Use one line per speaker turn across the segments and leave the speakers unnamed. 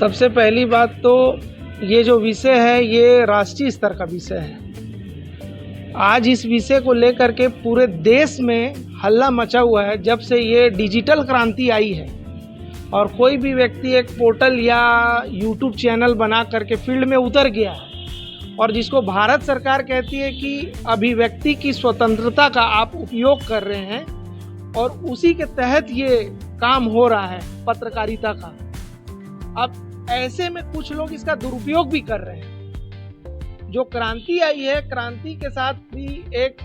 सबसे पहली बात तो ये जो विषय है ये राष्ट्रीय स्तर का विषय है। आज इस विषय को लेकर के पूरे देश में हल्ला मचा हुआ है जब से ये डिजिटल क्रांति आई है। और कोई भी व्यक्ति एक पोर्टल या यूट्यूब चैनल बना करके फील्ड में उतर गया है और जिसको भारत सरकार कहती है कि अभिव्यक्ति की स्वतंत्रता का आप उपयोग कर रहे हैं और उसी के तहत ये काम हो रहा है पत्रकारिता का। अब ऐसे में कुछ लोग इसका दुरुपयोग भी कर रहे हैं। जो क्रांति आई है, क्रांति के साथ भी एक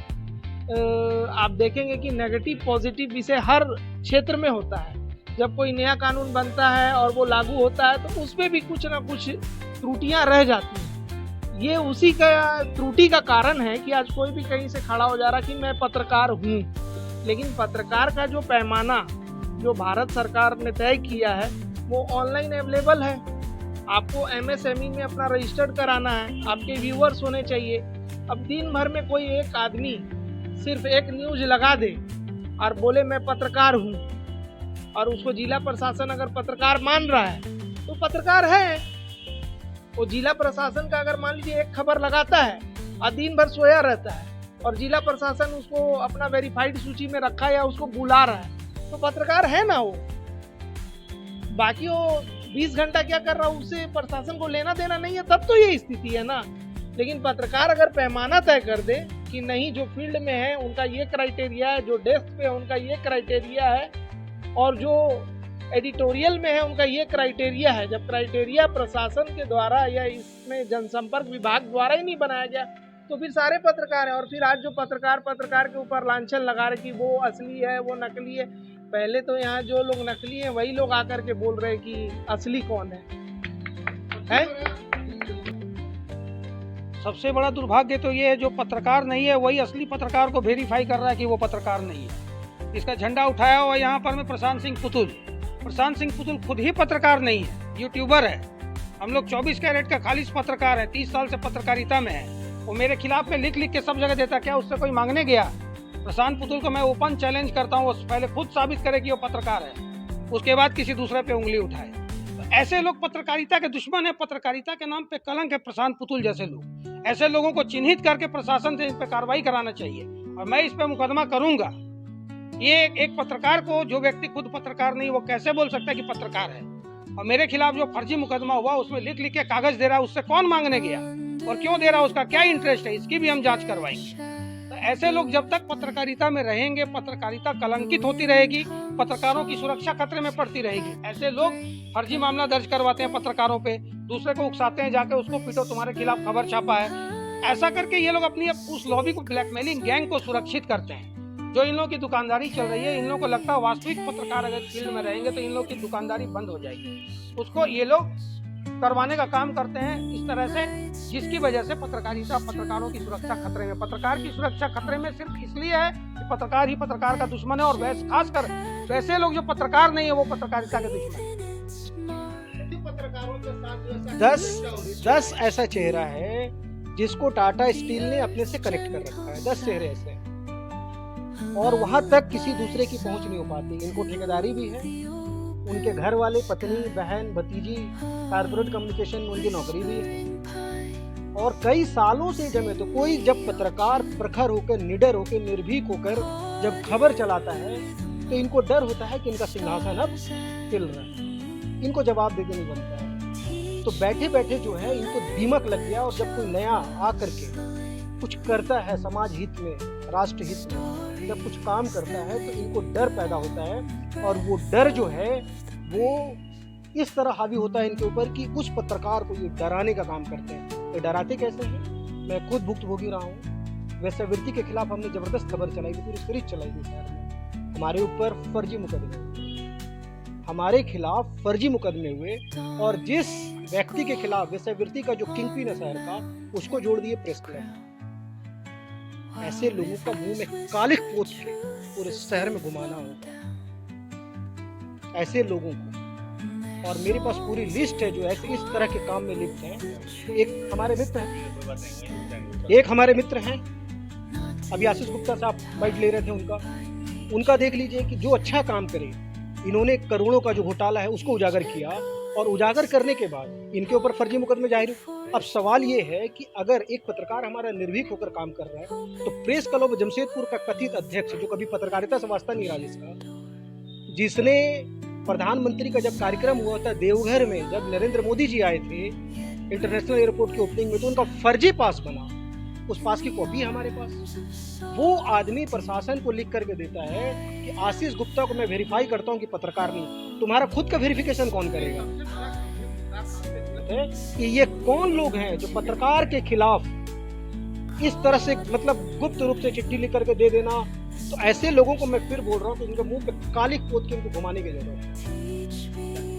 आप देखेंगे कि नेगेटिव पॉजिटिव विषय हर क्षेत्र में होता है। जब कोई नया कानून बनता है और वो लागू होता है तो उसमें भी कुछ ना कुछ त्रुटियां रह जाती हैं। ये उसी का त्रुटि का कारण है कि आज कोई भी कहीं से खड़ा हो जा रहा कि मैं पत्रकार हूँ, लेकिन पत्रकार का जो पैमाना जो भारत सरकार ने तय किया है वो ऑनलाइन अवेलेबल है। आपको एमएसएमई में अपना रजिस्टर्ड कराना है, आपके व्यूअर्स होने चाहिए। अब दिन भर में कोई एक आदमी सिर्फ एक न्यूज लगा दे और बोले मैं पत्रकार हूँ और उसको जिला प्रशासन अगर पत्रकार मान रहा है तो पत्रकार है। वो जिला प्रशासन का अगर मान लीजिए एक खबर लगाता है और दिन भर सोया रहता है और जिला प्रशासन उसको अपना वेरीफाइड सूची में रखा या उसको बुला रहा है तो पत्रकार है ना वो। बाकी वो 20 घंटा क्या कर रहा है उससे प्रशासन को लेना देना नहीं है, तब तो ये स्थिति है ना। लेकिन पत्रकार अगर पैमाना तय कर दे कि नहीं जो फील्ड में है उनका ये क्राइटेरिया है, जो डेस्क पे है उनका ये क्राइटेरिया है और जो एडिटोरियल में है उनका ये क्राइटेरिया है। जब क्राइटेरिया प्रशासन के द्वारा या इसमें जनसंपर्क विभाग द्वारा ही नहीं बनाया गया तो फिर सारे पत्रकार हैं। और फिर आज जो पत्रकार के ऊपर लांछन लगा रहे कि वो असली है वो नकली है। पहले तो यहाँ जो लोग नकली हैं वही लोग आकर के बोल रहे हैं कि असली कौन है?
सबसे बड़ा दुर्भाग्य तो ये है जो पत्रकार नहीं है वही असली पत्रकार को वेरीफाई कर रहा है कि वो पत्रकार नहीं है। इसका झंडा उठाया हुआ यहाँ पर में प्रशांत सिंह पुतुल। प्रशांत सिंह पुतुल खुद ही पत्रकार नहीं है, यूट्यूबर है। हम लोग 24 कैरेट का खालिश पत्रकार है, 30 साल से पत्रकारिता में है। वो मेरे खिलाफ में लिख के सब जगह देता, क्या उससे कोई मांगने गया? प्रशांत पुतुल को मैं ओपन चैलेंज करता हूँ, वो पहले खुद साबित करे कि वो पत्रकार है, उसके बाद किसी दूसरे पे उंगली उठाए। तो ऐसे लोग पत्रकारिता के दुश्मन है, पत्रकारिता के नाम पे कलंक है। प्रशांत पुतुल जैसे लोग, ऐसे लोगों को चिन्हित करके प्रशासन से इस पे कार्रवाई कराना चाहिए और मैं इस पे मुकदमा करूंगा। ये एक पत्रकार को, जो व्यक्ति खुद पत्रकार नहीं, वो कैसे बोल सकता है कि पत्रकार है? और मेरे खिलाफ जो फर्जी मुकदमा हुआ उसमें लिख के कागज दे रहा है, उससे कौन मांगने गया और क्यों दे रहा है, उसका क्या इंटरेस्ट है, इसकी भी हम जांच करवाएंगे। तो ऐसे लोग जब तक पत्रकारिता में रहेंगे, पत्रकारिता कलंकित होती रहेगी, पत्रकारों की सुरक्षा खतरे में पड़ती रहेगी। ऐसे लोग फर्जी मामला दर्ज करवाते हैं पत्रकारों पे, दूसरे को उकसाते हैं, जाके उसको पीटो तुम्हारे खिलाफ खबर छापा है। ऐसा करके ये लोग अपनी उस लॉबी को, ब्लैकमेलिंग गैंग को सुरक्षित करते हैं। जो इन लोगों की दुकानदारी चल रही है, इन लोगों को लगता है वास्तविक पत्रकार अगर फील्ड में रहेंगे तो इन लोगों की दुकानदारी बंद हो जाएगी। उसको ये लोग करवाने का काम करते हैं इस तरह से, जिसकी वजह से पत्रकारिता, पत्रकारों की सुरक्षा खतरे में। पत्रकार की सुरक्षा खतरे में सिर्फ इसलिए है कि पत्रकार ही पत्रकार का दुश्मन है और वैसे खासकर वैसे लोग जो पत्रकार नहीं है वो पत्रकारिता के दुश्मन है।
10 ऐसा चेहरा है जिसको टाटा स्टील ने अपने से कनेक्ट कर रखा है। 10 चेहरे ऐसे हैं और वहां तक किसी दूसरे की पहुंच नहीं हो पाती। इनको ठेकेदारी भी है, उनके घर वाले, पत्नी, बहन, भतीजी कारपोरेट कम्युनिकेशन में उनकी नौकरी भी है और कई सालों से जमे। तो कोई जब पत्रकार प्रखर होकर, निडर होकर, निर्भीक होकर जब खबर चलाता है तो इनको डर होता है कि इनका सिंहासन अब हिल रहा है, इनको जवाब देके नहीं बनता है। तो बैठे बैठे जो है इनको दीमक लग गया और जब कोई नया आ करके कुछ करता है समाज हित में, राष्ट्र हित में, जब कुछ काम करता है तो इनको डर पैदा होता है और वो डर जो है वो इस तरह हावी होता है इनके ऊपर कि उस पत्रकार को ये डराने का काम करते हैं। ये डराते कैसे हैं? मैं खुद भुक्तभोगी रहा हूँ। वेश्यावृत्ति के खिलाफ हमने जबरदस्त खबर चलाई थी, पूरी सीरीज चलाई थी शहर में। हमारे ऊपर फर्जी मुकदमे, हमारे खिलाफ फर्जी मुकदमे हुए और जिस व्यक्ति के खिलाफ वेश्यावृत्ति का जो किंगपिन है शहर का, उसको जोड़ दिए प्रेस क्लब। ऐसे लोगों का मुंह में कालिख पोत के पूरे शहर में घुमाना होगा, ऐसे लोगों को। और मेरे पास पूरी लिस्ट है जो ऐसे इस तरह के काम में लिप्त हैं। एक हमारे मित्र हैं, अभी आशीष गुप्ता साहब बाइट ले रहे थे, उनका देख लीजिए कि जो अच्छा काम करे, इन्होंने करोड़ों का जो घोटाला है उसको उजागर किया और उजागर करने के बाद इनके ऊपर फर्जी मुकदमे जाहिर हुए। अब सवाल ये है कि अगर एक पत्रकार हमारा निर्भीक होकर काम कर रहा है तो प्रेस क्लब जमशेदपुर का कथित अध्यक्ष, जो कभी पत्रकारिता से वास्ता नहीं रहा जिसका, जिसने प्रधानमंत्री का जब कार्यक्रम हुआ था देवघर में, जब नरेंद्र मोदी जी आए थे इंटरनेशनल एयरपोर्ट की ओपनिंग में, तो उनका फर्जी पास बना, उस पास की कॉपी है हमारे पास। वो आदमी प्रशासन को लिख करके देता है कि आशीष गुप्ता को मैं वेरीफाई करता हूं कि पत्रकार नहीं। तुम्हारा खुद का वेरिफिकेशन कौन करेगा? कि ये कौन लोग हैं जो पत्रकार के खिलाफ इस तरह से मतलब गुप्त रूप से चिट्ठी लिख करके दे देना। तो ऐसे लोगों को मैं फिर बोल रहा हूँ कि इनके मुंह पे काली पोत के इनको घुमाने की जरूरत है।